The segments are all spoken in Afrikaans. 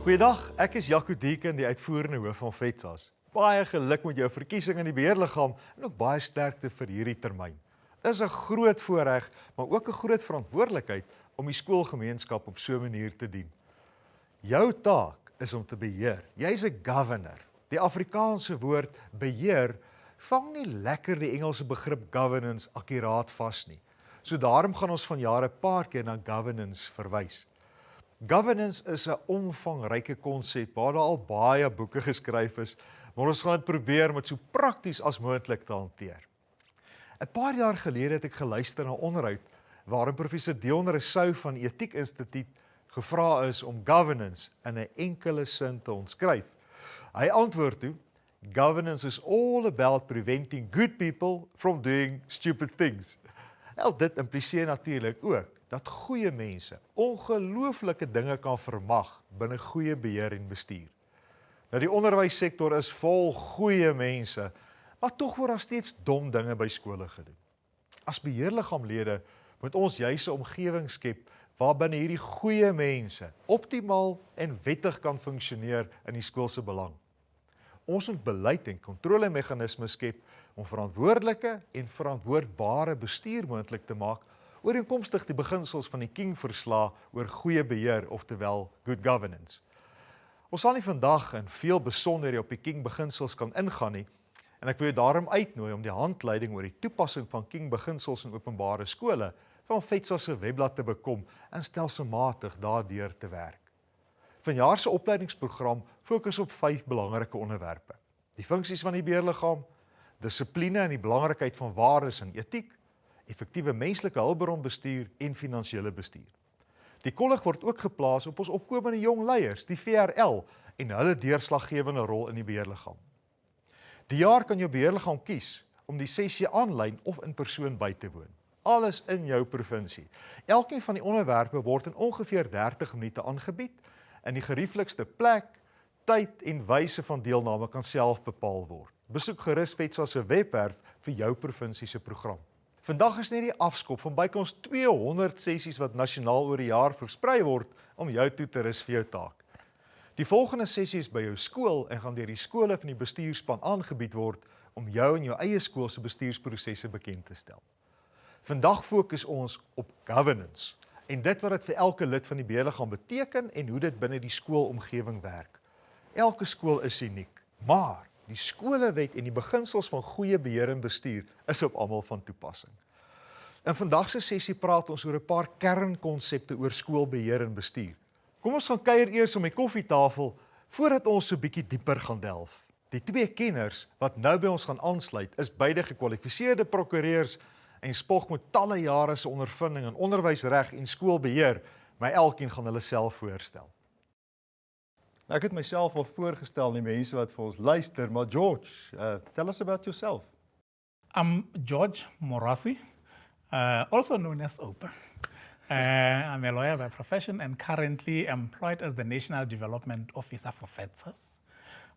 Goeiedag, ek is Jaco Deeken, die uitvoerende hoof van FEDSAS. Baie geluk met jou verkiesing in die beheerliggaam en ook baie sterkte vir hierdie termyn. Dit is 'n groot voorreg, maar ook 'n groot verantwoordelikheid om die skoolgemeenskap op so 'n manier te dien. Jou taak is om te beheer. Jy's 'n governor. Die Afrikaanse woord beheer vang nie lekker die Engelse begrip governance akkuraat vas nie. So daarom gaan ons vanjaar 'n paar keer na governance verwys. Governance is 'n omvangryke konsep waar daar al baie boeke geskryf is, maar ons gaan dit probeer met so prakties as moontlik te hanteer. 'n Paar jaar gelede het ek geluister na 'n onderhoud waarin professor Dion Rousseau van die Etiek Instituut gevra is om governance in 'n enkele sin te omskryf. Hy antwoord toe: governance is all about preventing good people from doing stupid things. Nou, dit impliseer natuurlik ook dat goeie mense ongelooflike dinge kan vermag binne goeie beheer en bestuur. Nou, die onderwyssektor is vol goeie mense, maar tog word daar steeds dom dinge by skole gedoen. As beheerliggaamlede moet ons juis 'n omgewing skep waarbinne hierdie goeie mense optimaal en wettig kan funksioneer in die skool se belang. Ons moet beleid en kontrolemeganismes skep om verantwoordelike en verantwoordbare bestuur moontlik te maak, ooreenkomstig die beginsels van die King-verslag oor goeie beheer, oftewel good governance. Ons sal nie vandag in veel besonderhede op die King-beginsels kan ingaan nie, en ek wil jou daarom uitnooi om die handleiding oor die toepassing van King-beginsels in openbare skole van FEDSAS se webblad te bekom en stelselmatig daardeur te werk. Vanjaar se opleidingsprogram fokus op 5 belangrike onderwerpe: die funksies van die beheerliggaam, dissipline en die belangrikheid van waardes en etiek, effektiewe menslike hulpbronbestuur en finansiële bestuur. Die kollig word ook geplaas op ons opkomende jong leiers, die VRL, en hulle deurslaggewende rol in die beheerliggaam. Die jaar kan jou beheerliggaam kies om die sessie aanlyn of in persoon by te woon. Alles in jou provinsie. Elkeen van die onderwerpe word in ongeveer 30 minute aangebied en die gerieflikste plek, tyd en wyse van deelname kan self bepaal word. Besoek gerus FEDSAS se webwerf vir jou provinsie se program. Vandag is net die afskop van bykans 200 sessies wat nasionaal oor die jaar versprei word om jou toe te rus vir jou taak. Die volgende sessie is by jou skool en gaan deur die skole van die bestuurspan aangebied word om jou en jou eie skool se bestuursprosesse bekend te stel. Vandag fokus ons op governance en dit wat dit vir elke lid van die beheerliggaam beteken en hoe dit binne die skoolomgewing werk. Elke skool is uniek, maar die skolewet en die beginsels van goeie beheer en bestuur is op almal van toepassing. In vandag se sessie praat ons oor 'n paar kernkonsepte oor skoolbeheer en bestuur. Kom ons gaan kuier eers om die koffietafel voordat ons so 'n bietjie dieper gaan delf. Die 2 kenners wat nou by ons gaan aansluit is beide gekwalifiseerde prokureurs en spog met talle jare se ondervinding in onderwysreg en skoolbeheer, maar elkeen gaan hulle self voorstel. Ek het myself al voorgestel, die mense wat vir ons luister, maar George, tell us about yourself. I'm George Morasi, also known as Opa. I'm a lawyer by profession and currently employed as the National Development Officer for FEDSAS.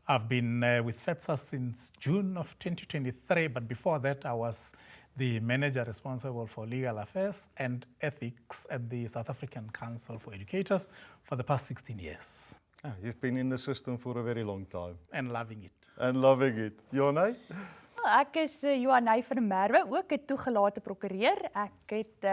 I've been with FEDSAS since June of 2023, but before that I was the manager responsible for legal affairs and ethics at the South African Council for Educators for the past 16 years. You've been in the system for a very long time. And loving it. And loving it. Jonay? Ek is Johanay van der Merwe, ook 'n toegelate prokureur. Ek het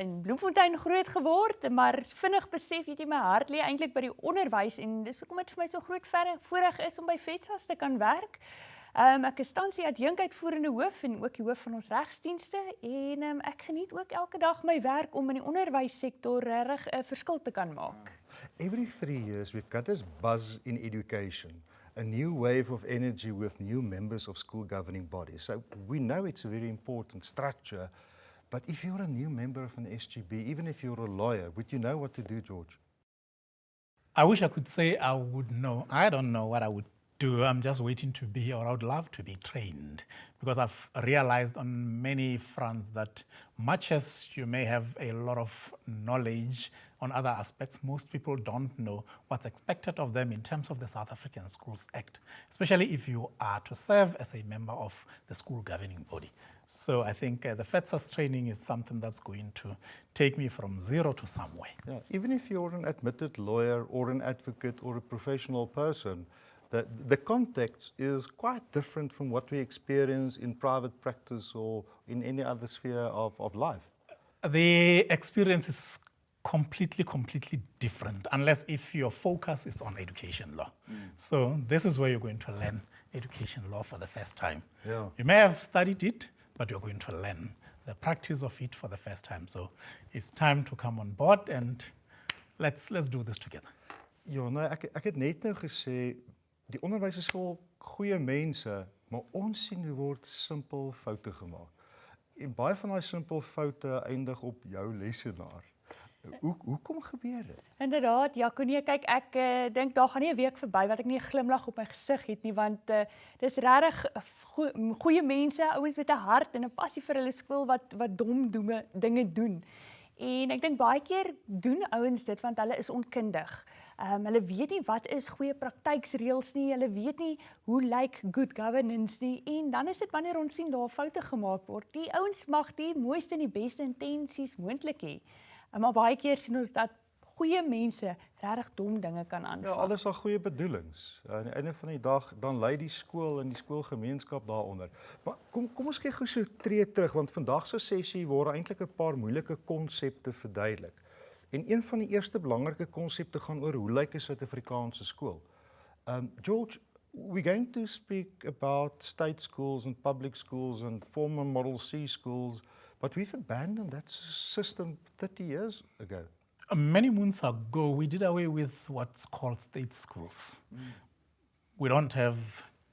in Bloemfontein groot geword, maar vinnig besef, weet jy, my hart lê eintlik by die onderwys en dis hoekom dit vir my so groot voorreg is om by FEDSAS te kan werk. Ek is tans die adjunkuitvoerende hoof en ook die hoof van ons regsdienste en ek geniet ook elke dag my werk om in die onderwyssektor regtig 'n verskil te kan maak. Every 3 years we've got this buzz in education, a new wave of energy with new members of school governing bodies. So we know it's a very important structure, but if you're a new member of an SGB, even if you're a lawyer, would you know what to do, George? I wish I could say I would know. I don't know what I would do. I'm just waiting to be, or I would love to be trained, because I've realized on many fronts that much as you may have a lot of knowledge on other aspects, most people don't know what's expected of them in terms of the South African Schools Act, especially if you are to serve as a member of the school governing body. So I think the FEDSAS training is something that's going to take me from zero to somewhere. Yeah. Even if you're an admitted lawyer or an advocate or a professional person, the context is quite different from what we experience in private practice or in any other sphere of life. The experience is completely different, unless if your focus is on education law. So this is where you're going to learn education law for the first time. Yeah. You may have studied it, but you're going to learn the practice of it for the first time. So it's time to come on board and let's do this together. Ja, nou ek het net nou gesê die onderwys is vol goeie mense, maar ons sien hoe word simpel foute gemaak. En baie van daai simpel foute eindig op jou lesenaar. Hoekom gebeur dit? Inderdaad, Jaco, nee, kyk, ek dink daar gaan nie 'n week verby wat ek nie 'n glimlag op my gesig het nie, want dis regtig goeie mense, ouens met 'n hart en 'n passie vir hulle skool wat dom dinge doen. En ek dink baie keer doen ouens dit want hulle is onkundig. Hulle weet nie wat is goeie praktyksreëls nie, hulle weet nie hoe lyk good governance nie, en dan is dit wanneer ons sien daar foute gemaak word. Die ouens mag die mooiste en die beste intensies moontlik hê. Maar baie keer sien ons dat goeie mense regtig dom dinge kan Ja, aanvang. alles al goeie bedoelings. Aan die einde van die dag dan lei die skool en die skoolgemeenskap daaronder. Maar kom ons gee gou so 'n tree terug, want vandag se sessie word eintlik 'n paar moeilike konsepte verduidelik. En een van die eerste belangrike konsepte gaan oor hoe lyk 'n Suid-Afrikaanse skool. George, we're going to speak about state schools and public schools and former Model C schools, but we've abandoned that system 30 years ago. Many moons ago, we did away with what's called state schools. We don't have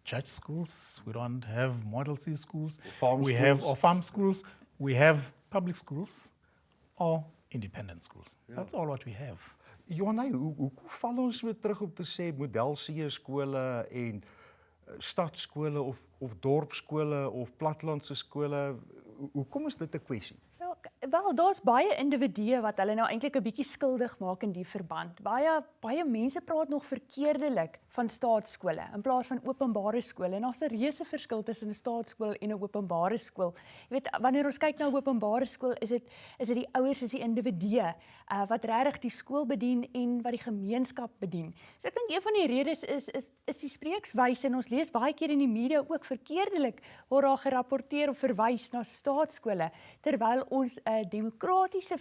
church schools, we don't have Model C schools, Farm we schools. have or farm schools, we have public schools or independent schools. That's all what we have. Johanna, hoe val ons weer terug op te sê model C skole en stadskole of dorpskole of plattelandse skole? Hoekom is dit 'n kwessie? Wel, daar's baie individue wat hulle nou eintlik 'n bietjie skuldig maak in die verband. Baie mense praat nog verkeerdelik van staatsskole in plaas van openbare skole. En daar's 'n reuse verskil tussen 'n staatsskool en 'n openbare skool. Jy weet, wanneer ons kyk na 'n openbare skool, is dit die ouers, is die individue wat regtig die skool bedien en wat die gemeenskap bedien. So ek dink een van die redes is die spreekswyse, en ons lees baie keer in die media ook verkeerdelik waar daar gerapporteer of verwys na staatsskole, terwyl ons 'n demokratiese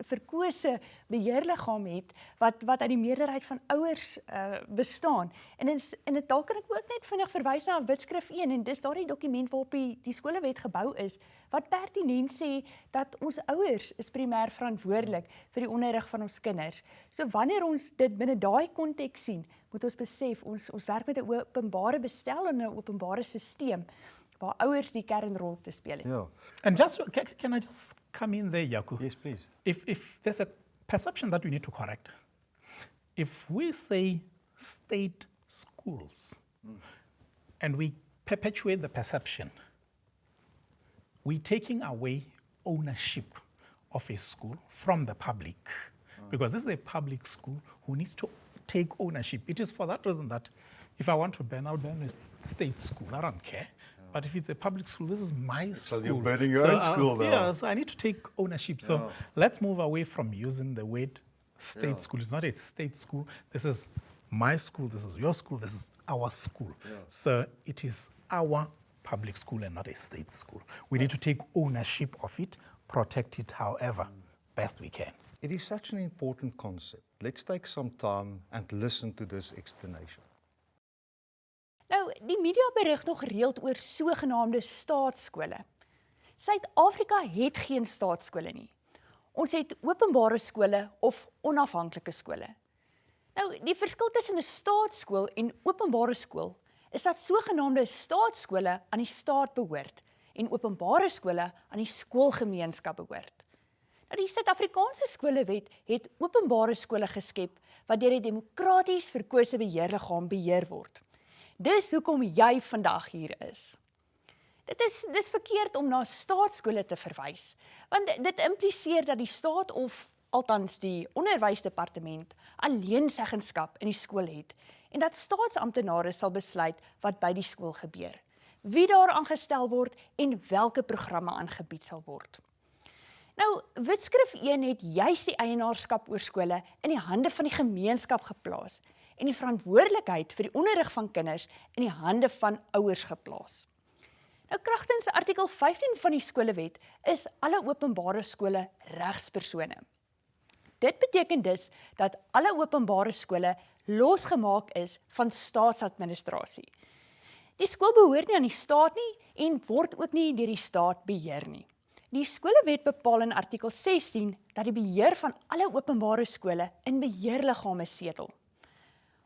verkose beheerliggaam het wat uit die meerderheid van ouers bestaan. En dit dalk kan ek ook net vinnig verwys na Wetskrif 1, en dis daardie dokument waarop die skolewet gebou is, wat pertinent sê dat ons ouers is primêr verantwoordelik vir die onderrig van ons kinders. So wanneer ons dit binne daai konteks sien, moet ons besef ons werk met 'n openbare bestel en 'n openbare stelsel waar ouers die kernrol te speel het. Ja. And just can I just come in there, Jaco? Yes, please. If there's a perception that we need to correct, if we say state schools and we perpetuate the perception, we're taking away ownership of a school from the public, because this is a public school who needs to take ownership. It is for that reason that if I want to ban, I'll ban a state school. I don't care. But if it's a public school, this is my school. So you're banning your own school now. Yeah, so I need to take ownership. So let's move away from using the word state school. It's not a state school. This is my school, this is your school, this is our school. So it is our public school and not a state school. We need to take ownership of it, protect it however best we can. It is such an important concept. Let's take some time and listen to this explanation. Nou, die media berig nog gereeld oor sogenaamde staatsskole. Suid-Afrika het geen staatsskole nie. Ons het openbare skole of onafhanklike skole. Nou, die verskil tussen 'n staatsskool en openbare skool is dat sogenaamde staatsskole aan die staat behoort en openbare skole aan die skoolgemeenskap behoort. Nou, die Suid-Afrikaanse skolewet het openbare skole geskep wat deur 'n demokraties verkose beheerliggaam beheer word. Dis hoekom jy vandag hier is. Dis verkeerd om na staatsskole te verwys, want dit impliseer dat die staat of althans die onderwysdepartement alleenseggenskap in die skool het en dat staatsamptenare sal besluit wat by die skool gebeur. wie daar aangestel word en welke programme aangebied sal word. Nou, Wetskrif 1 het juis die eienaarskap oor skole in die hande van die gemeenskap geplaas en die verantwoordelikheid vir die onderrig van kinders in die hande van ouers geplaas. Nou, kragtens artikel 15 van die skolewet is alle openbare skole regspersone. Dit beteken dus dat alle openbare skole losgemaak is van staatsadministrasie. Die skool behoort nie aan die staat nie en word ook nie deur die staat beheer nie. Die skolewet bepaal in artikel 16 dat die beheer van alle openbare skole in beheerliggame setel.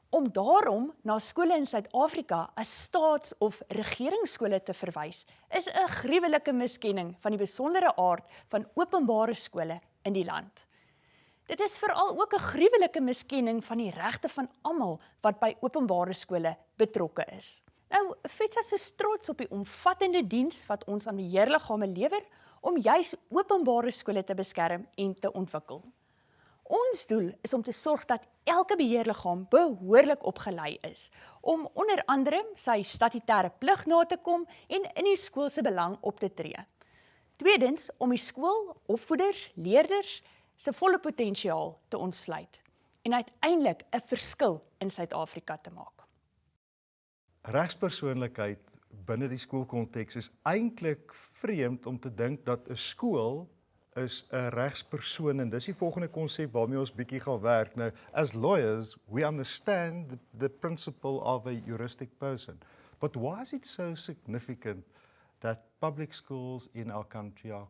Om daarom na skole in Suid-Afrika as staats- of regeringsskole te verwys, is 'n gruwelike miskenning van die besondere aard van openbare skole in die land. Dit is veral ook 'n gruwelike miskenning van die regte van almal wat by openbare skole betrokke is. Nou, FEDSAS is trots op die omvattende diens wat ons aan beheerliggame lewer om juis openbare skole te beskerm en te ontwikkel. Ons doel is om te sorg dat elke beheerliggaam behoorlik opgelei is, om onder andere sy statutêre plig na te kom en in die skool se belang op te tree. Tweedens, om die skool, opvoeders, leerders se volle potensiaal te ontsluit en uiteindelik 'n verskil in Suid-Afrika te maak. Regspersoonlikheid binne die skoolkonteks is eintlik vreemd om te dink dat 'n skool is 'n regspersoon en dis die volgende konsep waarmee ons bietjie gaan werk. Nou, as lawyers, we understand the principle of a juristic person. But why is it so significant that public schools in our country are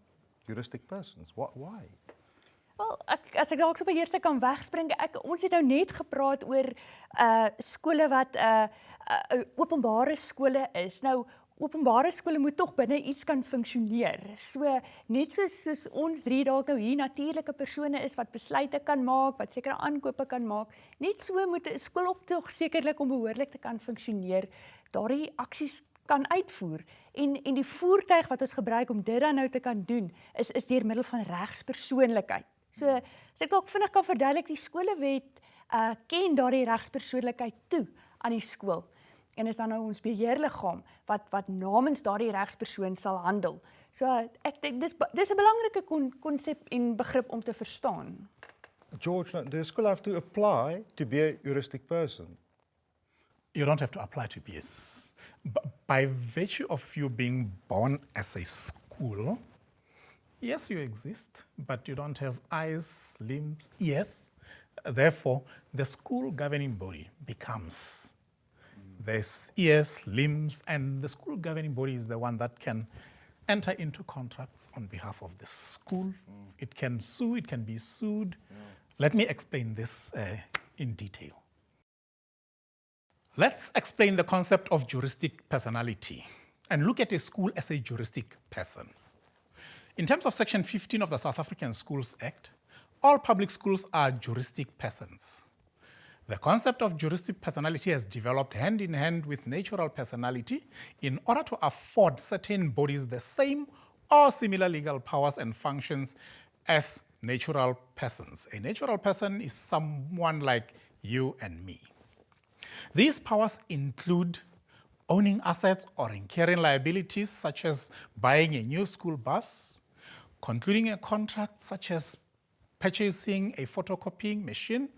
juristic persons? Why? Wel, as ek dalk so beheer te kan wegspring, ons het nou net gepraat oor skole wat openbare skole is. Nou, openbare skole moet tog binne iets kan funksioneer. So, net soos ons drie dalk nou hier natuurlike persone is wat besluite kan maak, wat sekere aankope kan maak, net so moet 'n skool ook tog sekerlik om behoorlik te kan funksioneer, daardie aksies kan uitvoer. En die voertuig wat ons gebruik om dit dan nou te kan doen, is deur middel van regspersoonlikheid. So, as ek dalk vinnig kan verduidelik, die skolewet ken daardie regspersoonlikheid toe aan die skool. En is dan nou ons beheerliggaam wat namens daardie regspersoon sal handel. So, ek dink dis 'n belangrike konsep en begrip om te verstaan. George, the school have to apply to be a juristic person. You don't have to apply to be by virtue of you being born as a school. Yes, you exist, but you don't have eyes, limbs, ears. Therefore, the school governing body becomes. There's ears, limbs, and the school governing body is the one that can enter into contracts on behalf of the school. It can sue, it can be sued. Let me explain this in detail. Let's explain the concept of juristic personality and look at a school as a juristic person. In terms of Section 15 of the South African Schools Act, all public schools are juristic persons. The concept of juristic personality has developed hand in hand with natural personality in order to afford certain bodies the same or similar legal powers and functions as natural persons. A natural person is someone like you and me. These powers include owning assets or incurring liabilities such as buying a new school bus, concluding a contract such as purchasing a photocopying machine,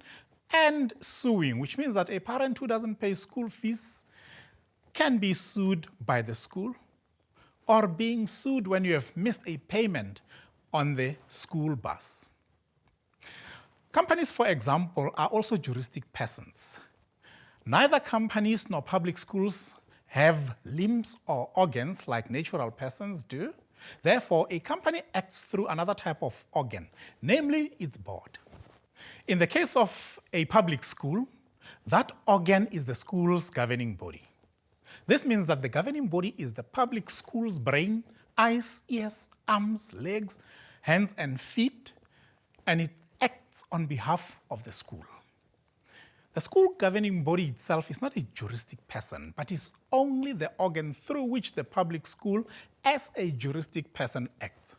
and suing, which means that a parent who doesn't pay school fees can be sued by the school, or being sued when you have missed a payment on the school bus. Companies, for example, are also juristic persons. Neither companies nor public schools have limbs or organs like natural persons do. Therefore, a company acts through another type of organ, namely its board. In the case of a public school, that organ is the school's governing body. This means that the governing body is the public school's brain, eyes, ears, arms, legs, hands, and feet, and it acts on behalf of the school. The school governing body itself is not a juristic person, but is only the organ through which the public school as a juristic person acts.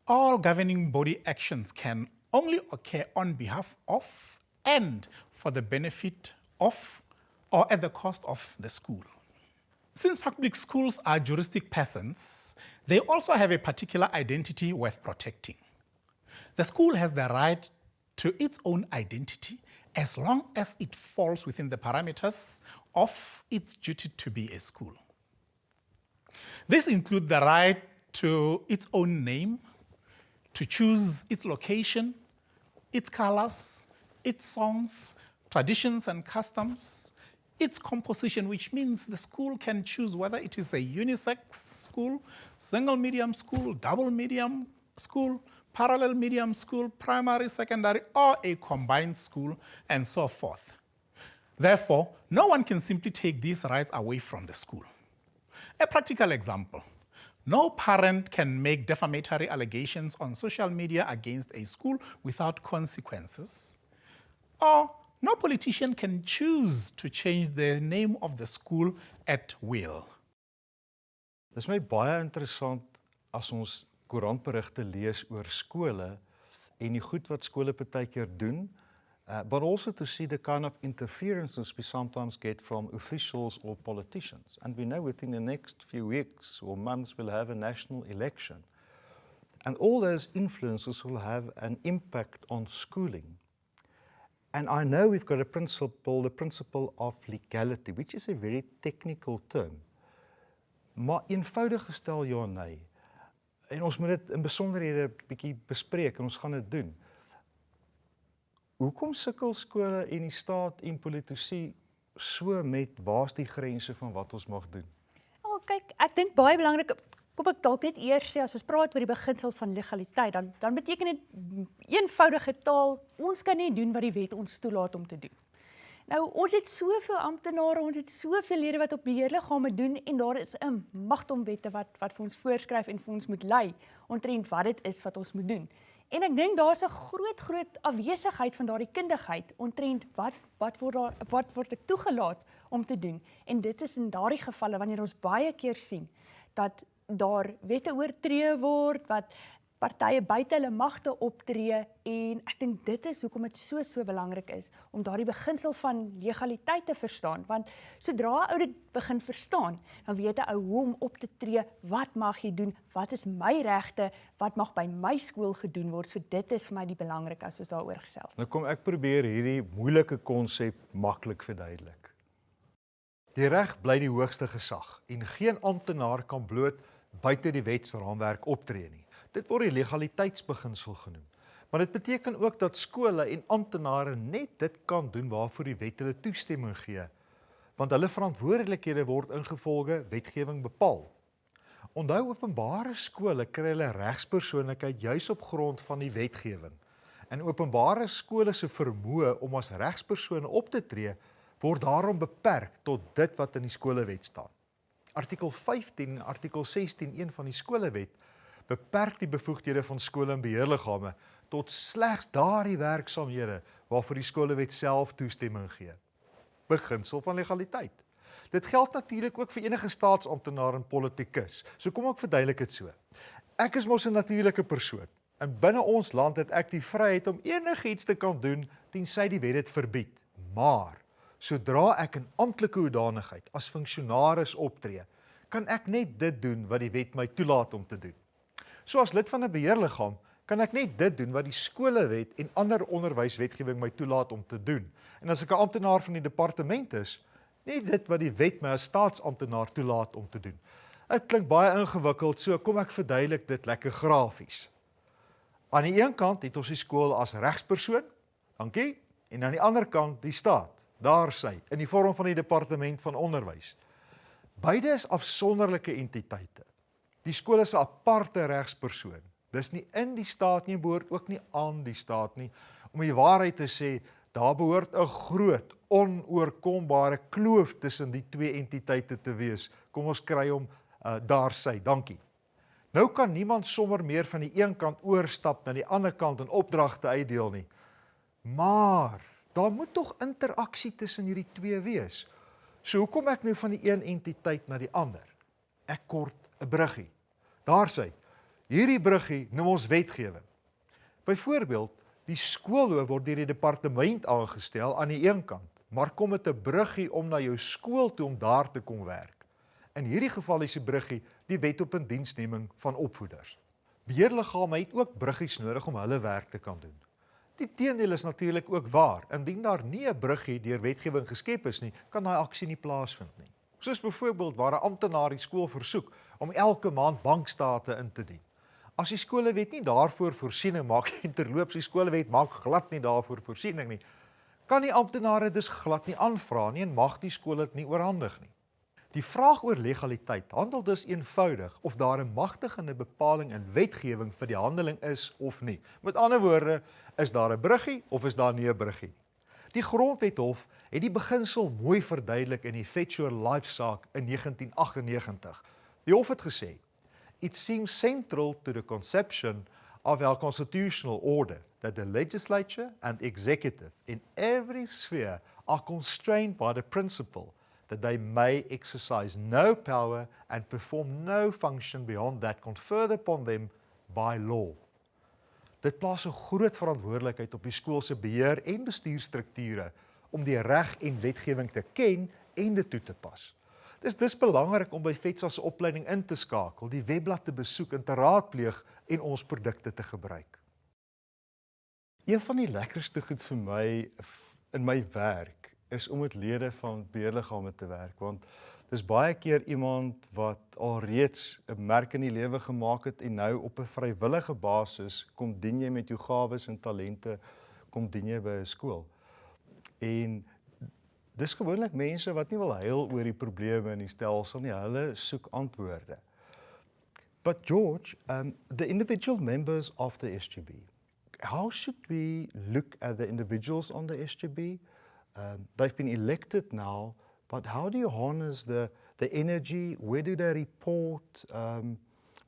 All governing body actions can only occur on behalf of and for the benefit of or at the cost of the school. Since public schools are juristic persons, they also have a particular identity worth protecting. The school has the right to its own identity as long as it falls within the parameters of its duty to be a school. This includes the right to its own name, to choose its location, its colors, its songs, traditions and customs, its composition, which means the school can choose whether it is a unisex school, single medium school, double medium school, parallel medium school, primary, secondary, or a combined school, and so forth. Therefore, no one can simply take these rights away from the school. A practical example: no parent can make defamatory allegations on social media against a school without consequences, or no politician can choose to change the name of the school at will. Dis my baie interessant as ons koerantberigte lees oor skole en die goed wat skole partykeer doen, but also to see the kind of interferences we sometimes get from officials or politicians. And we know within the next few weeks or months we'll have a national election. And all those influences will have an impact on schooling. And I know we've got a principle, the principle of legality, which is a very technical term. Maar eenvoudig gestel ja en nee. En ons moet dit in besonderhede bietjie bespreek en ons gaan dit doen. Hoekom sukkel skole en die staat en politici so met waar's die grense van wat ons mag doen? Wel kyk, ek dink baie belangrik, kom ek dalk net eers sê, as ons praat oor die beginsel van legaliteit, dan beteken dit eenvoudige taal, ons kan nie doen wat die wet ons toelaat om te doen. Nou, ons het soveel amptenare, ons het soveel lede wat op beheerliggame doen, en daar is 'n magtomwette wat vir ons voorskryf en vir ons moet lei, omtrent wat dit is wat ons moet doen. En ek dink daar's 'n groot afwesigheid van daardie kundigheid omtrent wat word ek toegelaat om te doen. En dit is in daardie gevalle wanneer ons baie keer sien dat daar wette oortree word, wat partye buite hulle magte optree, en ek dink dit is hoekom dit so belangrik is om daardie beginsel van legaliteit te verstaan, want sodra 'n ou dit begin verstaan, dan weet 'n ou hoe om op te tree, wat mag jy doen, wat is my regte, wat mag by my skool gedoen word, so dit is vir my die belangrike as ons daaroor gesels. Nou kom ek probeer hierdie moeilike konsep maklik verduidelik. Die reg bly die hoogste gesag en geen amptenaar kan bloot buite die wetsraamwerk optree nie. Dit word die legaliteitsbeginsel genoem. Maar dit beteken ook dat skole en amptenare net dit kan doen waarvoor die wet hulle toestemming gee, want hulle verantwoordelikhede word ingevolge wetgewing bepaal. Onthou, openbare skole kry hulle regspersoonlikheid juis op grond van die wetgewing. En openbare skole se vermoë om as regspersone op te tree, word daarom beperk tot dit wat in die skolewet staan. Artikel 15 en artikel 16(1) van die skolewet beperk die bevoegdhede van skole en beheerliggame tot slegs daardie werksaamhede waarvoor die skolewet self toestemming gee. Beginsel van legaliteit. Dit geld natuurlik ook vir enige staatsamptenaar en politikus. So kom ek verduidelik dit so. Ek is mos 'n natuurlike persoon, en binne ons land het ek die vryheid om enigiets te kan doen tensy die wet dit verbied. Maar sodra ek in amptelike hoedanigheid as funksionaris optree, kan ek net dit doen wat die wet my toelaat om te doen. So as lid van 'n beheerliggaam kan ek net dit doen wat die skolewet en ander onderwyswetgewing my toelaat om te doen. En as ek 'n amptenaar van die departement is, net dit wat die wet my as staatsamptenaar toelaat om te doen. Dit klink baie ingewikkeld, so kom ek verduidelik dit lekker grafies. Aan die een kant het ons die skool as regspersoon, dankie, en aan die ander kant die staat, daar sy, in die vorm van die departement van onderwys. Beide is afsonderlike entiteite. Die skool is 'n aparte regspersoon. Dis nie in die staat nie, behoort ook nie aan die staat nie. Om die waarheid te sê, daar behoort 'n groot, onoorkombare kloof tussen die twee entiteite te wees. Kom ons kry hom daar sy, dankie. Nou kan niemand sommer meer van die een kant oorstap na die ander kant en opdragte uitdeel nie. Maar daar moet tog interaksie tussen hierdie twee wees. So hoekom ek nou van die een entiteit na die ander? Ek kort 'n bruggie. Daar sy. Hierdie bruggie noem ons wetgewing. Byvoorbeeld, die skoolhoof word deur die departement aangestel aan die een kant, maar kom met 'n bruggie om na jou skool toe om daar te kom werk. In hierdie geval is die bruggie die wet op indiensneming van opvoeders. Beheerliggame het ook bruggies nodig om hulle werk te kan doen. Die teendeel is natuurlik ook waar. Indien daar nie 'n bruggie deur wetgewing geskep is nie, kan daai aksie nie plaasvind nie. Soos byvoorbeeld waar 'n amptenaar die skool versoek om elke maand bankstate in te dien. As die skolewet nie daarvoor voorsiening maak en terloops die skolewet maak glad nie daarvoor voorsiening nie, kan die amptenare dus glad nie aanvra nie en mag die skool dit nie oorhandig nie. Die vraag oor legaliteit handel dus eenvoudig of daar 'n magtigende bepaling in wetgewing vir die handeling is of nie. Met ander woorde, is daar 'n bruggie of is daar nie 'n bruggie nie? Die Grondwethof het die beginsel mooi verduidelik in die FEDSAS Life saak in 1998. Die hof het gesê, "It seems central to the conception of our constitutional order that the legislature and executive in every sphere are constrained by the principle that they may exercise no power and perform no function beyond that conferred upon them by law." Dit plaas 'n groot verantwoordelikheid op die skool se beheer en bestuurstrukture om die reg en wetgewing te ken en dit toe te pas. Dis belangrik om by FEDSAS se opleiding in te skakel, die webblad te besoek en te raadpleeg en ons produkte te gebruik. Een van die lekkerste goed vir my in my werk is om met lede van beheerliggame te werk, want dis baie keer iemand wat alreeds 'n merk in die lewe gemaak het en nou op 'n vrywillige basis kom dien jy met jou gawes en talente, kom dien jy by 'n skool. En dis gewoonlik mense wat nie wil huil oor die probleme in die stelsel nie, hulle soek antwoorde. But George, the individual members of the SGB, how should we look at the individuals on the SGB? They've been elected now, but how do you harness the energy? Where do they report?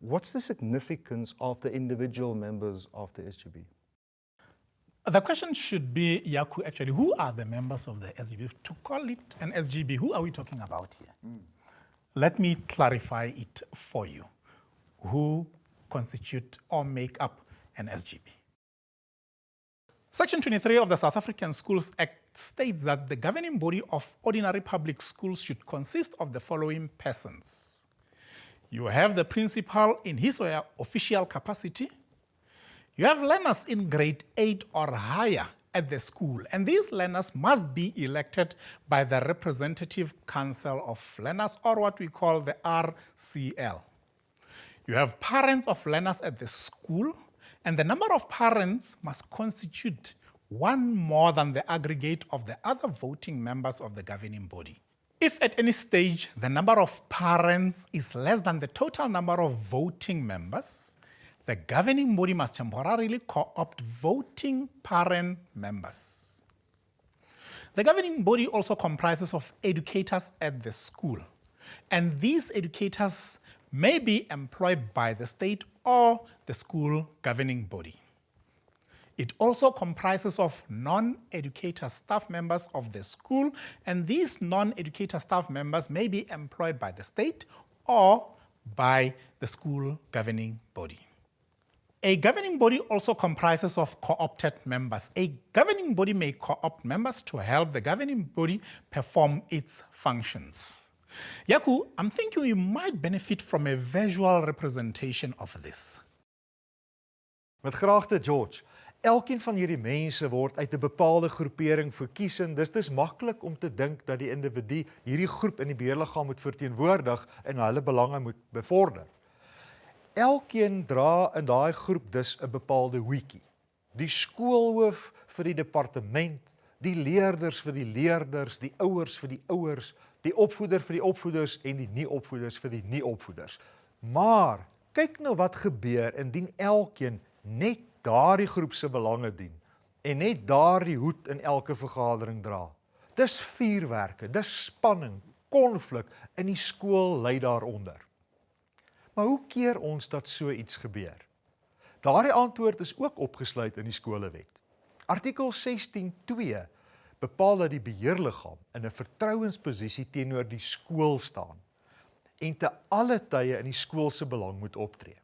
What's the significance of the individual members of the SGB? The question should be, Yaku, actually, who are the members of the SGB? To call it an SGB, who are we talking about here? Let me clarify it for you. Who constitute or make up an SGB? Section 23 of the South African Schools Act states that the governing body of ordinary public schools should consist of the following persons. You have the principal in his or her official capacity. You have learners in grade 8 or higher at the school, and these learners must be elected by the Representative Council of Learners, or what we call the RCL. You have parents of learners at the school, and the number of parents must constitute one more than the aggregate of the other voting members of the governing body. If at any stage the number of parents is less than the total number of voting members, the governing body must temporarily co-opt voting parent members. The governing body also comprises of educators at the school, and these educators may be employed by the state or the school governing body. It also comprises of non-educator staff members of the school, and these non-educator staff members may be employed by the state or by the school governing body. A governing body also comprises of co-opted members. A governing body may co-opt members to help the governing body perform its functions. Yaku, I'm thinking we might benefit from a visual representation of this. Met graagte George, elkeen van hierdie mense word uit 'n bepaalde groepering verkies en dis maklik om te dink dat die individu hierdie groep in die beheerliggaam moet verteenwoordig en hulle belange moet bevorder. Elkeen dra in daai groep dus 'n bepaalde hoedjie. Die skoolhoof vir die departement, die leerders vir die leerders, die ouers vir die ouers, die opvoeder vir die opvoeders en die nie-opvoeders vir die nie-opvoeders. Maar kyk nou wat gebeur indien elkeen net daardie groep se belange dien en net daardie hoed in elke vergadering dra. Dis vuurwerke, dis spanning, konflik in die skool lei daaronder. Maar hoe keer ons dat so iets gebeur? Daardie antwoord is ook opgesluit in die skolewet. Artikel 16.2 bepaal dat die beheerliggaam in 'n vertrouensposisie teenoor die skool staan en te alle tye in die skool se belang moet optree.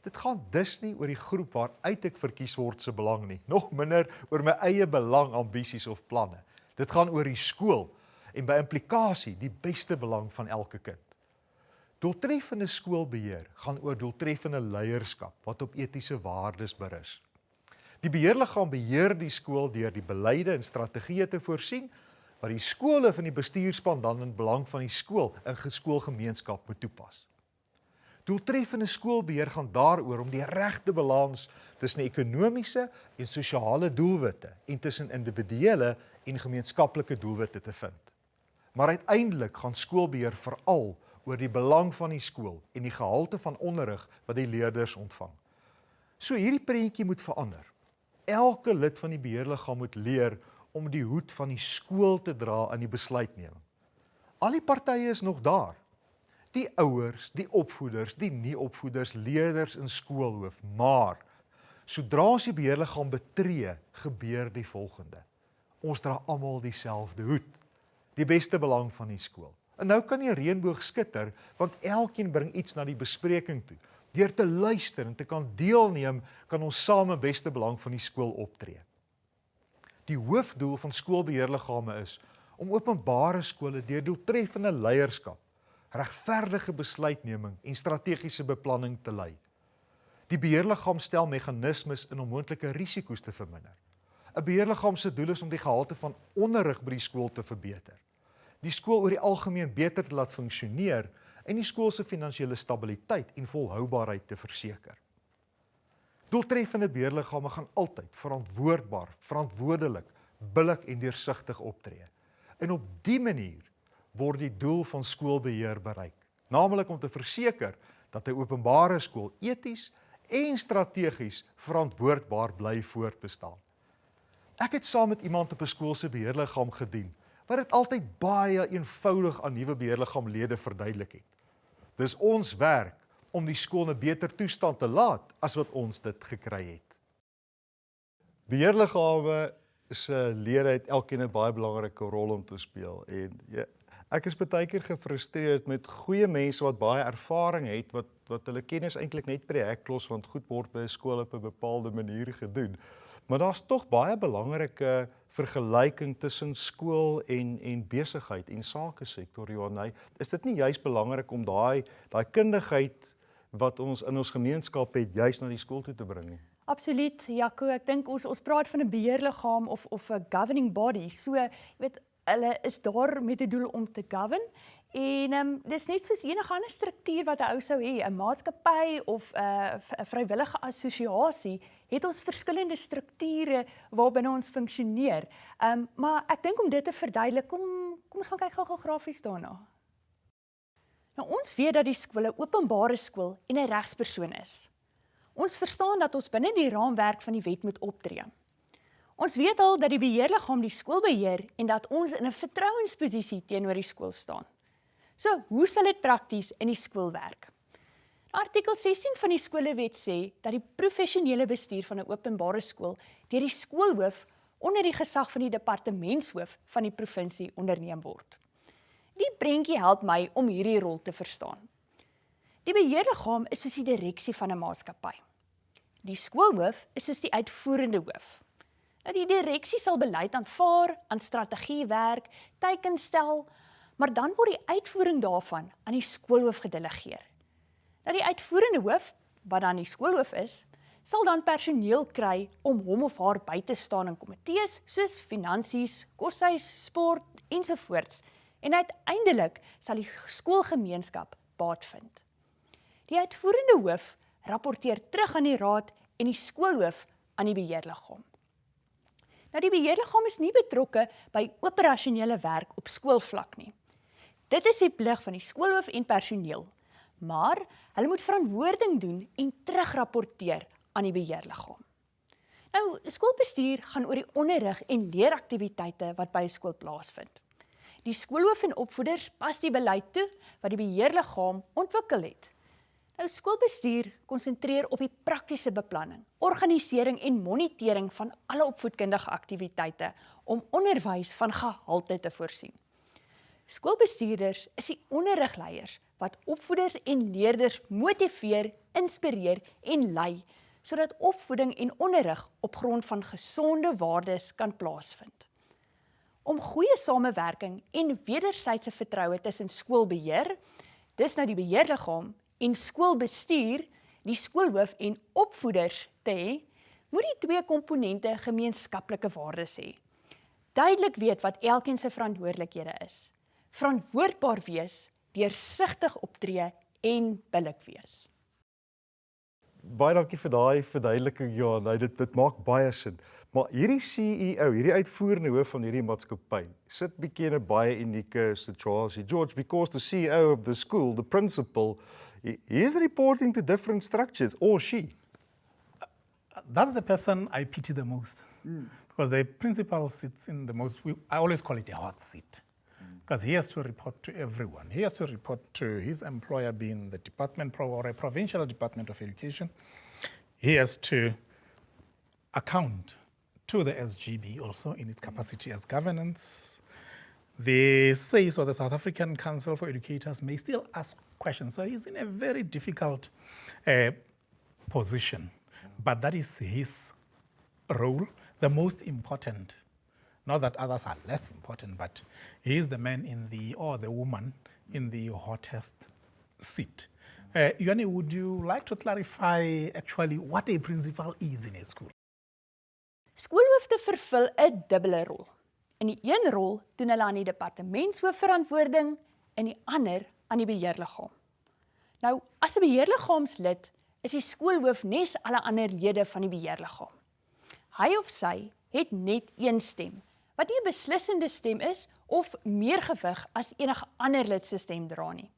Dit gaan dus nie oor die groep waaruit ek verkies word se belang nie, nog minder oor my eie belang, ambisies of planne. Dit gaan oor die skool en by implikasie die beste belang van elke kind. Doeltreffende skoolbeheer gaan oor doeltreffende leierskap wat op etiese waardes berus. Die beheerliggaam beheer die skool deur die beleide en strategieë te voorsien, wat die skoolhoof en die bestuurspan dan in belang van die skool en skoolgemeenskap moet toepas. Doeltreffende skoolbeheer gaan daaroor om die regte balans tussen ekonomiese en sosiale doelwitte en tussen individuele en gemeenskaplike doelwitte te vind. Maar uiteindelik gaan skoolbeheer veral oor die belang van die skool en die gehalte van onderrig wat die leerders ontvang. So hierdie prentjie moet verander. Elke lid van die beheerliggaam moet leer om die hoed van die skool te dra in die besluitneming. Al die partye is nog daar. Die ouers, die opvoeders, die nie-opvoeders, leerders en skoolhoof, maar sodra ons die beheerliggaam betree, gebeur die volgende. Ons dra almal dieselfde hoed, die beste belang van die skool. En nou kan die reënboog skitter, want elkeen bring iets na die bespreking toe. Deur te luister en te kan deelneem, kan ons saam in beste belang van die skool optree. Die hoofdoel van skoolbeheerliggame is om openbare skole deur doeltreffende leierskap, regverdige besluitneming en strategiese beplanning te lei. Die beheerliggaam stel meganismes in om moontlike risiko's te verminder. 'n Beheerliggaam se doel is om die gehalte van onderrig by die skool te verbeter, die skool oor die algemeen beter te laat funksioneer en die skool se finansiële stabiliteit en volhoubaarheid te verseker. Doeltreffende beheerliggame gaan altyd verantwoordbaar, verantwoordelik, billik en deursigtig optree. En op die manier word die doel van skoolbeheer bereik, naamlik om te verseker dat 'n openbare skool eties en strategies verantwoordbaar bly voortbestaan. Ek het saam met iemand op 'n skool se beheerliggaam gedien, wat dit altyd baie eenvoudig aan nuwe beheerliggaamlede verduidelik het. Dis ons werk om die skool in 'n beter toestand te laat as wat ons dit gekry het. Beheerliggame se lede het elkeen 'n baie belangrike rol om te speel en ja, ek is baie keer gefrustreerd met goeie mense wat baie ervaring het, wat hulle kennis eintlik net by die hek los, want goed word by 'n skool op 'n bepaalde manier gedoen. Maar daar's tog baie belangrike vergelyking tussen skool en besigheid en sakesektor, Johanay. Is dit nie juist belangrik om daai kundigheid wat ons in ons gemeenskap het, juist na die skool toe te bring nie? Absoluut, Jaco. Ek dink ons praat van 'n beheerliggaam of 'n governing body. So, jy weet, hulle is daar met die doel om te govern. En dis net soos enige ander struktuur wat 'n ou sou hê, 'n maatskappy of 'n vrywillige assosiasie, het ons verskillende strukture waarbinne ons funksioneer. Maar ek dink om dit te verduidelik, kom ons gaan kyk gou grafies daarna. Nou, ons weet dat die skool 'n openbare skool en 'n regspersoon is. Ons verstaan dat ons binne die raamwerk van die wet moet optree. Ons weet al dat die beheerliggaam die skool beheer en dat ons in 'n vertrouensposisie teenoor die skool staan. So, hoe sal dit prakties in die skool werk? Artikel 16 van die skolewet sê dat die professionele bestuur van 'n openbare skool deur die skoolhoof onder die gesag van die departementshoof van die provinsie onderneem word. Die prentjie help my om hierdie rol te verstaan. Die beheerliggaam is soos die direksie van 'n maatskappy. Die skoolhoof is soos die uitvoerende hoof. Nou, die direksie sal beleid aanvaar, aan strategie werk, teiken stel, maar dan word die uitvoering daarvan aan die skoolhoof gedelegeer. Nou, die uitvoerende hoof, wat dan die skoolhoof is, sal dan personeel kry om hom of haar by te staan in komitees soos finansies, koshuis, sport ensovoorts. En uiteindelik sal die skoolgemeenskap baat vind. Die uitvoerende hoof rapporteer terug aan die raad en die skoolhoof aan die beheerliggaam. Nou, die beheerliggaam is nie betrokke by operasionele werk op skoolvlak nie. Dit is die plig van die skoolhoof en personeel, maar hulle moet verantwoording doen en terugrapporteer aan die beheerliggaam. Nou, skoolbestuur gaan oor die onderrig en leeraktiwiteite wat by 'n skool plaasvind. Die skoolhoof en opvoeders pas die beleid toe wat die beheerliggaam ontwikkel het. Nou, skoolbestuur konsentreer op die praktiese beplanning, organisering en monitering van alle opvoedkundige aktiwiteite om onderwys van gehalte te voorsien. Skoolbestuurders is die onderrigleiers wat opvoeders en leerders motiveer, inspireer en lei, sodat opvoeding en onderrig op grond van gesonde waardes kan plaasvind. Om goeie samewerking en wederwysige vertroue tussen skoolbeheer, dis nou die beheerliggaam en skoolbestuur, die skoolhoof en opvoeders te hê, moet die twee komponente gemeenskaplike waardes hê. Duidelik weet wat elkeen se verantwoordelikhede is. Verantwoordbaar wees, deursigtig optree en billik wees. Baie dankie vir daai verduideliking, ja, nee, dit maak baie sin. Maar hierdie CEO, hierdie uitvoerende hoof van hierdie maatskappy, sit bietjie in 'n baie unieke situasie. George, because the CEO of the school, the principal, he is reporting to different structures, or she. That's the person I pity the most. Because the principal sits in the most, I always call it a hot seat. Because he has to report to everyone. He has to report to his employer being the department or a provincial department of education. He has to account to the SGB also in its capacity as governance. The SACE, or the South African Council for Educators, may still ask questions. So he's in a very difficult position. But that is his role, the most important. Not that others are less important, but he is the man or the woman in the hottest seat. Yoni, would you like to clarify actually what a principal is in a school? Skoolhoofde vervul 'n dubbele rol. In die een rol doen hulle aan die departementshoof verantwoording, en die ander aan die beheerliggaam. Nou, as 'n beheerliggaamslid is die skoolhoof nes alle ander lede van die beheerliggaam. Hy of sy het net een stem, wat nie 'n beslissende stem is of meer gewig as enige ander lid se stem dra nie.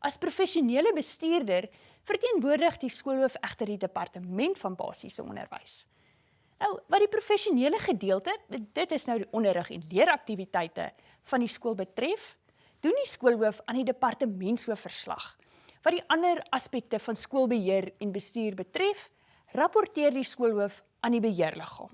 As professionele bestuurder verteenwoordig die skoolhoof egter die departement van basiese onderwys. Nou, wat die professionele gedeelte, dit is nou die onderrig en leeraktiwiteite van die skool betref, doen die skoolhoof aan die departementshoof verslag. Wat die ander aspekte van skoolbeheer en bestuur betref, rapporteer die skoolhoof aan die beheerliggaam.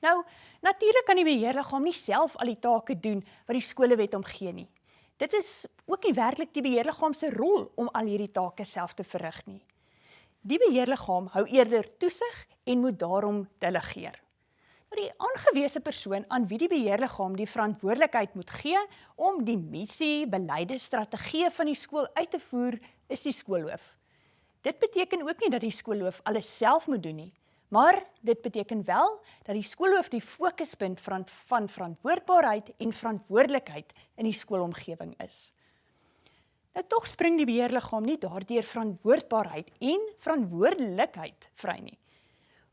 Nou, natuurlik kan die beheerliggaam nie self al die take doen wat die skolewet hom gee nie. Dit is ook nie werklik die beheerliggaam se rol om al hierdie take self te verrig nie. Die beheerliggaam hou eerder toesig en moet daarom delegeer. Maar die aangewese persoon aan wie die beheerliggaam die verantwoordelikheid moet gee om die missie, beleide, strategie van die skool uit te voer, is die skoolhoof. Dit beteken ook nie dat die skoolhoof alles self moet doen nie, maar dit beteken wel dat die skoolhoof die fokuspunt van verantwoordbaarheid en verantwoordelikheid in die skoolomgewing is. Nou tog spring die beheerliggaam nie daardeur verantwoordbaarheid en verantwoordelikheid vry nie.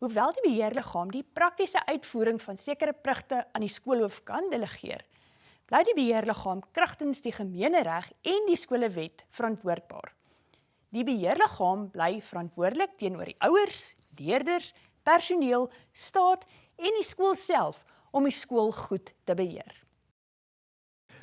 Hoewel die beheerliggaam die praktiese uitvoering van sekere pligte aan die skoolhoof kan delegeer, bly die beheerliggaam kragtens die gemeenereg en die skolewet verantwoordbaar. Die beheerliggaam bly verantwoordelik teenoor die ouers, leerders, personeel, staat en die skool self om die skool goed te beheer.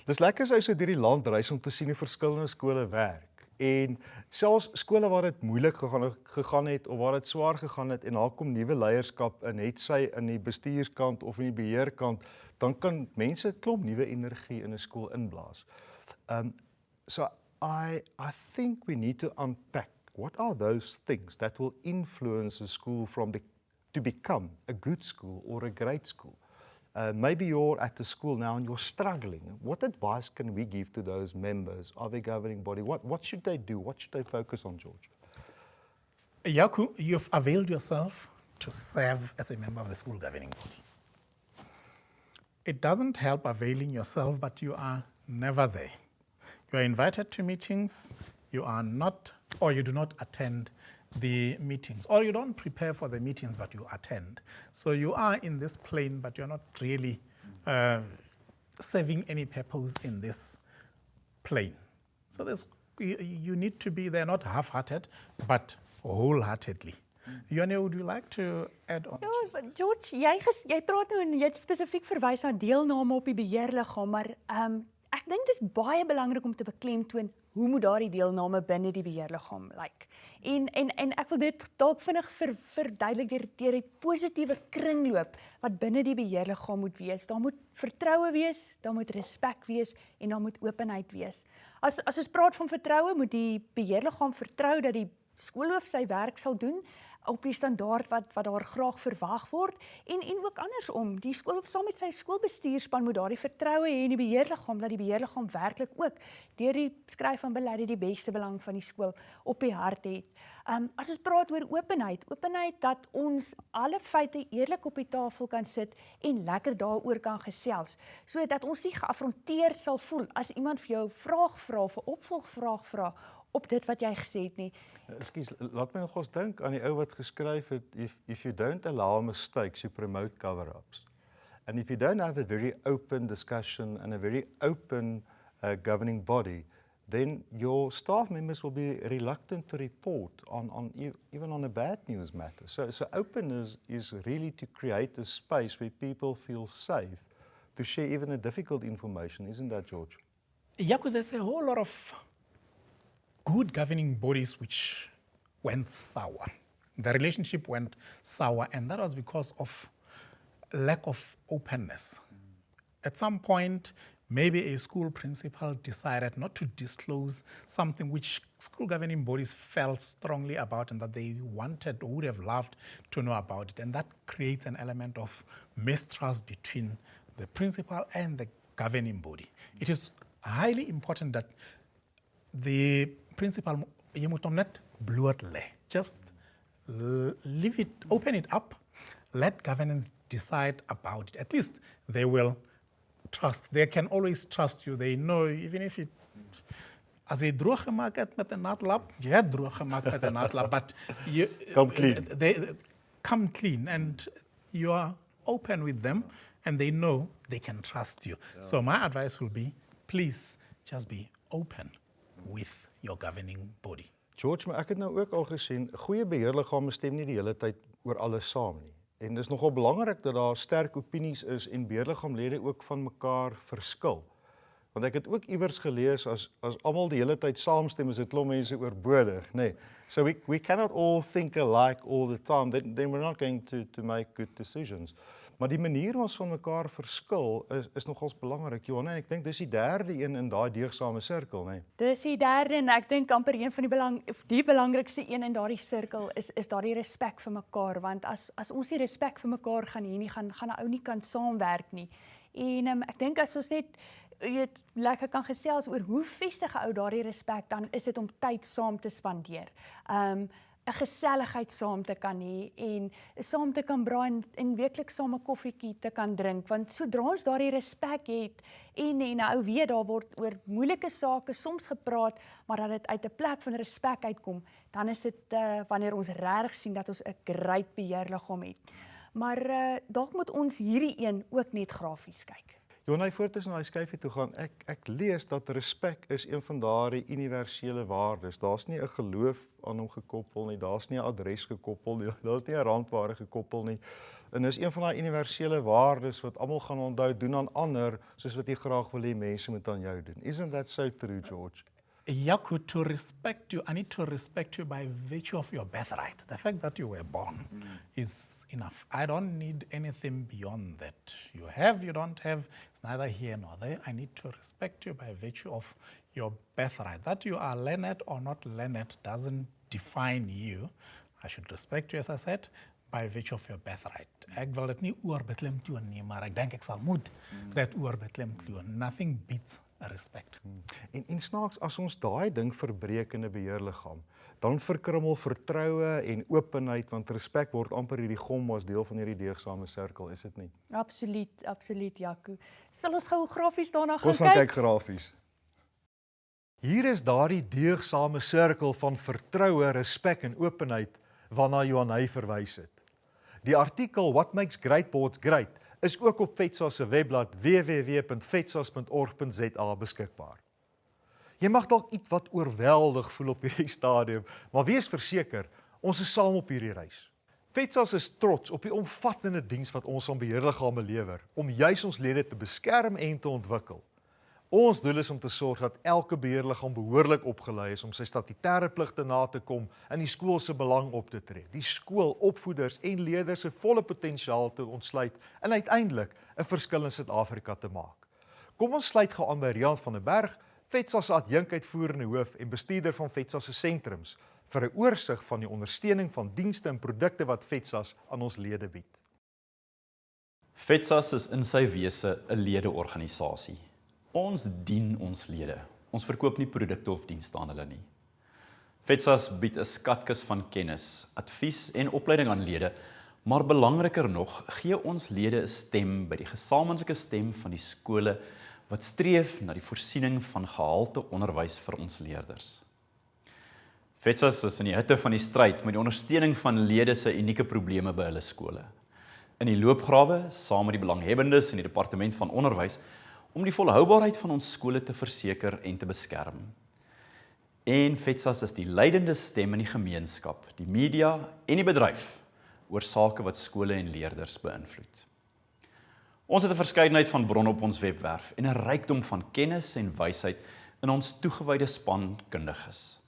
Dis lekker as jy so deur die land reis om te sien hoe verskillende skole werk. En selfs skole waar dit moeilik gegaan het of waar dit swaar gegaan het en daar kom nuwe leierskap in, het sy in die bestuurskant of in die beheerkant, dan kan mense klomp nuwe energie in 'n skool inblaas. So I think we need to unpack what are those things that will influence a school to become a good school or a great school. Maybe you're at the school now and you're struggling. What advice can we give to those members of a governing body? What should they do? What should they focus on, George? Yaku, you've availed yourself to serve as a member of the school governing body. It doesn't help availing yourself, but you are never there. You are invited to meetings, you are not, or you do not attend the meetings, or you don't prepare for the meetings, but you attend. So you are in this plane, but you're not really serving any purpose in this plane. So you need to be there, not half-hearted, but wholeheartedly. Yone, would you like to add on? Ja, George, jy praat nou en jy het spesifiek verwys na deelname op die beheerliggaam, maar ek dink dit is baie belangrik om te beklemtoon hoe moet daardie deelname binne die beheerliggaam lyk. En ek wil dit dalk vinnig verduidelik deur die positiewe kringloop wat binne die beheerliggaam moet wees. Daar moet vertroue wees, daar moet respek wees en daar moet openheid wees. As ons praat van vertroue, moet die beheerliggaam vertrou dat die skoolhoof sy werk sal doen. op die standaard wat daar graag verwag word en ook andersom. Die skool saam met sy skoolbestuurspan moet daardie vertroue hê in die beheerliggaam dat die beheerliggaam werklik ook deur die skryf van beleid die beste belang van die skool op die hart het. As ons praat oor openheid dat ons alle feite eerlik op die tafel kan sit en lekker daaroor kan gesels, sodat ons nie geaffronteerd sal voel as iemand vir jou 'n vraag vra of 'n opvolgvraag vra op dit wat jy gesê het nie. Ekskuus, laat my nog eens dink aan die ou wat geskryf het, if you don't allow mistakes, you promote cover-ups. And if you don't have a very open discussion and a very open governing body, then your staff members will be reluctant to report even on a bad news matter. So openness is really to create a space where people feel safe to share even the difficult information, isn't that, George? Yaku, there's a whole lot of good governing bodies which went sour. The relationship went sour, and that was because of lack of openness. At some point, maybe a school principal decided not to disclose something which school governing bodies felt strongly about and that they wanted or would have loved to know about it. And that creates an element of mistrust between the principal and the governing body. It is highly important that the principal, you moet hom net bloot lê. Just leave it, open it up, let governance decide about it. At least they will trust. They can always trust you. They know, even if it, as jy droog gemaak het met 'n natlap, jy het droog gemaak met 'n natlap, but you Come clean. They come clean, and you are open with them, and they know they can trust you. Yeah. So my advice will be, please just be open with your governing body. George, maar ek het nou ook al gesien, goeie beheerliggame stem nie die hele tyd oor alles saam nie. En dis nogal belangrik dat daar sterk opinies is en beheerliggaamlede ook van mekaar verskil. Want ek het ook iewers gelees as almal die hele tyd saamstem is 'n klomp mense oorbodig, nê. Nee. So we cannot all think alike all the time. Then we're not going to make good decisions. Maar die manier hoe ons van mekaar verskil is nogals belangrik, Johanna, en ek dink dis die derde een in daai deegsame sirkel, nê. Nee. Dis die derde en ek dink amper een van die belangrikste een in daardie sirkel is daardie respek vir mekaar, want as ons nie respek vir mekaar gaan hê nie, gaan 'n ou nie kan saamwerk nie. En ek dink as ons net lekker kan gesels oor hoe vestig 'n ou daardie respek, dan is dit om tyd saam te spandeer. 'n Geselligheid saam te kan hê en saam te kan braai en werklik saam 'n koffietjie te kan drink, want sodra ons daardie respek het en nou weet daar word oor moeilike sake soms gepraat, maar dat dit uit 'n plek van respek uitkom, dan is dit wanneer ons regtig sien dat ons 'n great beheerliggaam het. Maar dalk moet ons hierdie een ook net grafies kyk. Johanna, voor ons na die skyfie toe gaan, ek lees dat respek is een van daardie universele waardes. Daar's nie 'n geloof aan hom gekoppel nie, daar's nie 'n adres gekoppel nie, daar's nie 'n randwaarde gekoppel nie. En dis een van daai universele waardes wat almal gaan onthou, doen aan ander, soos wat jy graag wil hê mense moet aan jou doen. Isn't that so true, George? Yaku, to respect you, I need to respect you by virtue of your birthright. The fact that you were born is enough. I don't need anything beyond that. You have, you don't have, it's neither here nor there. I need to respect you by virtue of your birthright. That you are learned or not learned doesn't define you. I should respect you, as I said, by virtue of your birthright. Ek wil dit nie oorbeklim toon nie, maar ek dink ek sal moet dat oorbeklim toon. Nothing beats respect. En snaaks, as ons daai ding verbreek in 'n beheerliggaam, dan verkrummel vertroue en openheid, want respek word amper hierdie gom as deel van hierdie deegsame sirkel, is dit nie? Absoluut, Jaco. Sal ons gou grafies daarna gaan kyk? Ons gaan kyk grafies. Hier is daardie deegsame sirkel van vertroue, respek en openheid waarna Johanna verwys het. Die artikel What Makes Great Boards Great is ook op FEDSAS se webblad www.fetsas.org.za beskikbaar. Jy mag dalk iets wat oorweldig voel op hierdie stadium, maar wees verseker, ons is saam op hierdie reis. FEDSAS is trots op die omvattende diens wat ons aan beheerliggame lewer, om juis ons lede te beskerm en te ontwikkel. Ons doel is om te sorg dat elke beheerliggaam behoorlik opgelei is om sy statutêre pligte na te kom en die skool se belang op te tree. Die skool, opvoeders en leerders se volle potensiaal te ontsluit en uiteindelik 'n verskil in Suid-Afrika te maak. Kom ons sluit gou aan by Rian van der Berg, FEDSAS se adjunkuitvoerende hoof en bestuurder van FEDSAS se sentrums, vir 'n oorsig van die ondersteuning van dienste en produkte wat FEDSAS aan ons lede bied. FEDSAS is in sy wese 'n ledeorganisasie. Ons dien ons lede. Ons verkoop nie produkte of dienste aan hulle nie. FEDSAS bied 'n skatkis van kennis, advies en opleiding aan lede, maar belangriker nog, gee ons lede 'n stem by die gesamentlike stem van die skole wat streef na die voorsiening van gehalte onderwys vir ons leerders. FEDSAS is in die hitte van die stryd met die ondersteuning van lede se unieke probleme by hulle skole. In die loopgrawe, saam met die belanghebbendes in die departement van onderwys, om die volhoubaarheid van ons skole te verseker en te beskerm. En FEDSAS is die leidende stem in die gemeenskap, die media en die bedryf oor sake wat skole en leerders beïnvloed. Ons het 'n verskeidenheid van bronne op ons webwerf en 'n rykdom van kennis en wysheid in ons toegewyde span kundiges.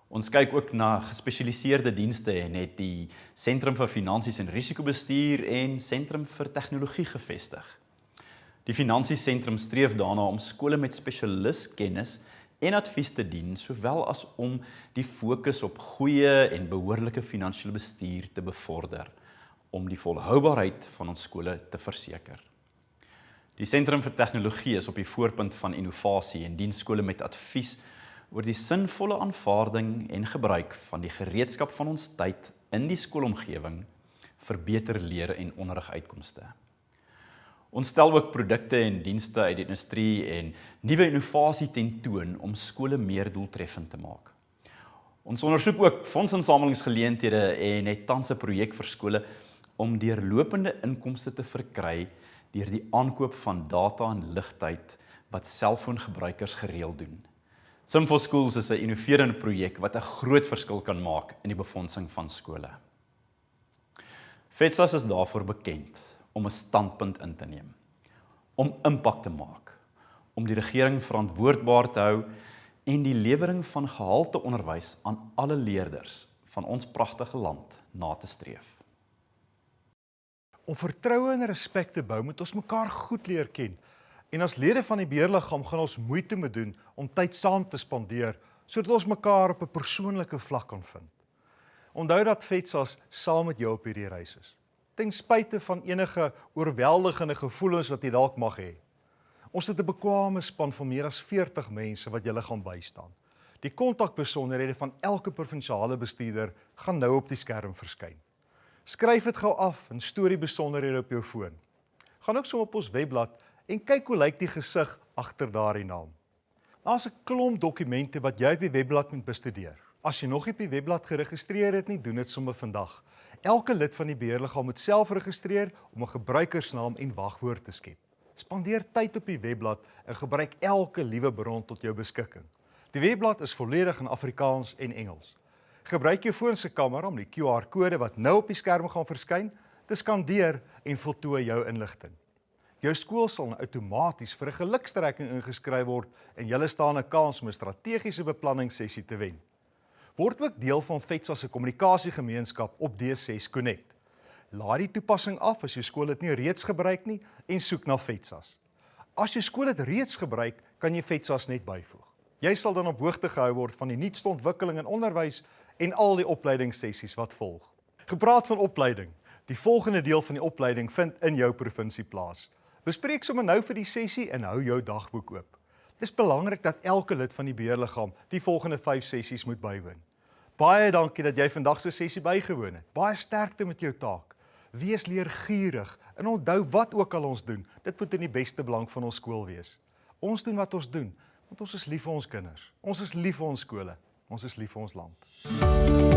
Ons kyk ook na gespesialiseerde dienste en het die Sentrum vir Finansies en Risikobestuur en Sentrum vir Tegnologie gevestig. Die Finansiesentrum streef daarna om skole met spesialistkennis en advies te dien, sowel as om die fokus op goeie en behoorlike finansiële bestuur te bevorder, om die volhoubaarheid van ons skole te verseker. Die Sentrum vir Tegnologie is op die voorpunt van innovasie en dien skole met advies oor die sinvolle aanvaarding en gebruik van die gereedskap van ons tyd in die skoolomgewing vir beter leer en onderriguitkomste. Ons stel ook produkte en dienste uit die industrie en nuwe innovasie tentoon om skole meer doeltreffend te maak. Ons ondersoek ook fondsinsamelingsgeleenthede en het tans 'n projek vir skole om deurlopende inkomste te verkry deur die aankoop van data en ligtyd wat selfoongebruikers gereeld doen. Sim for Schools is 'n innoverende projek wat 'n groot verskil kan maak in die befondsing van skole. FEDSAS is daarvoor bekend om 'n standpunt in te neem, om impak te maak, om die regering verantwoordbaar te hou en die lewering van gehalte onderwys aan alle leerders van ons pragtige land na te streef. Om vertroue en respek te bou, moet ons mekaar goed leer ken. En as lede van die beheerliggaam gaan ons moeite moet doen om tyd saam te spandeer, sodat ons mekaar op 'n persoonlike vlak kan vind. Onthou dat FEDSAS saam met jou op hierdie reis is, ten spyte van enige oorweldigende gevoelens wat jy dalk mag hê. Ons het 'n bekwame span van meer as 40 mense wat julle gaan bystaan. Die kontakbesonderhede van elke provinsiale bestuurder gaan nou op die skerm verskyn. Skryf dit gou af en stoor die besonderhede op jou foon. Gaan ook so op ons webblad en kyk hoe lyk die gesig agter daardie naam. Daar's 'n klomp dokumente wat jy op die webblad moet bestudeer. As jy nog nie op die webblad geregistreer het nie, doen dit sommer vandag. Elke lid van die beheerliggaam moet self registreer om 'n gebruikersnaam en wagwoord te skep. Spandeer tyd op die webblad en gebruik elke liewe bron tot jou beskikking. Die webblad is volledig in Afrikaans en Engels. Gebruik jou foon se kamera om die QR-kode wat nou op die skerm gaan verskyn, te skandeer en voltooi jou inligting. Jou skool sal outomaties vir 'n gelukstrekking ingeskryf word en jy staan 'n kans om 'n strategiese beplanningssessie te wen. Word ook deel van FEDSAS se kommunikasiegemeenskap op D6 Connect. Laai die toepassing af as jou skool dit nie reeds gebruik nie en soek na FEDSAS. As jou skool dit reeds gebruik, kan jy FEDSAS net byvoeg. Jy sal dan op hoogte gehou word van die nuutste ontwikkeling in onderwys en al die opleidingssessies wat volg. Gepraat van opleiding, die volgende deel van die opleiding vind in jou provinsie plaas. Bespreek sommer nou vir die sessie en hou jou dagboek oop. Dit is belangrik dat elke lid van die beheerliggaam die volgende 5 sessies moet bywoon. Baie dankie dat jy vandag se sessie bygewoon het. Baie sterkte met jou taak. Wees leergierig en onthou wat ook al ons doen, dit moet in die beste belang van ons skool wees. Ons doen wat ons doen, want ons is lief vir ons kinders. Ons is lief vir ons skole. Ons is lief vir ons land.